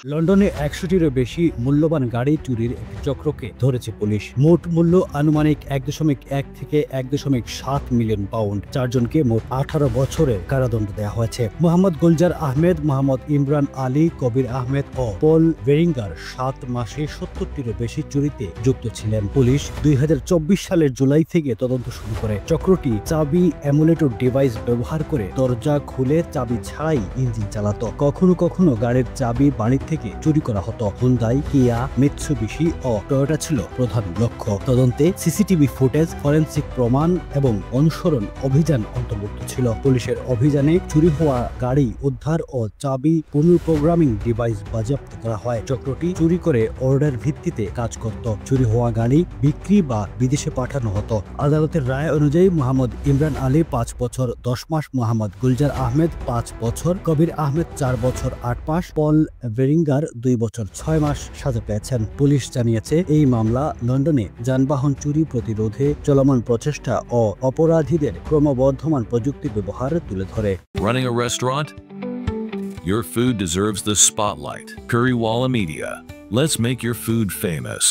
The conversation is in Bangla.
লন্ডনে ১০০টিরও বেশি মূল্যবান গাড়ি চুরির একটি চক্রকে ধরেছে পুলিশ। মোট মূল্য আনুমানিক ১.১ থেকে ১.৭ মিলিয়ন পাউন্ড। চারজনকে মোট ১৮ বছরের কারাদণ্ড দেওয়া হয়েছে। মোহাম্মদ গুলজার আহমেদ, মোহাম্মদ ইমরান আলী, কবির আহমেদ ও পল বেরিঙ্গার ৭ মাসে ৭০টিরও বেশি চুরিতে যুক্ত ছিলেন। পুলিশ ২০২৪ সালের জুলাই থেকে তদন্ত শুরু করে। চক্রটি চাবি এমুলেটর ডিভাইস ব্যবহার করে দরজা খুলে চাবি ছাড়াই ইঞ্জিন চালাতো। কখনো কখনো গাড়ির চাবি বাড়ি থেকে চুরি করা হতো। হুন্দাই, কিয়া, মিৎসুবিশি ও টয়োটা ছিল প্রধান লক্ষ্য। তদন্তে সিসিটিভি ফুটেজ, ফরেনসিক প্রমাণ এবং অনুসরণ অভিযান অন্তর্ভুক্ত ছিল। পুলিশের অভিযানে চুরি হওয়া গাড়ি উদ্ধার ও চাবি পুনঃপ্রোগ্রামিং ডিভাইস বাজেয়াপ্ত করা হয়। চক্রটি চুরি করে অর্ডার ভিত্তিতে কাজ করত। চুরি হওয়া গাড়ি বিক্রি বা বিদেশে পাঠানো হতো। আদালতের রায় অনুযায়ী মোহাম্মদ ইমরান আলী ৫ বছর ১০ মাস, মোহাম্মদ গুলজার আহমেদ ৫ বছর, কবির আহমেদ ৪ বছর ৮ মাস, পল বেরিঙ্গার ২ বছর ৬ মাস সাজা পেয়েছেন। পুলিশ জানিয়েছে, এই মামলা লন্ডনে যানবাহন চুরি প্রতিরোধে চলমান প্রচেষ্টা ও অপরাধীদের ক্রমবর্ধমান প্রযুক্তি ব্যবহার তুলে ধরে। Running a restaurant? Your food deserves the spotlight. Currywalla Media. Let's make your food famous.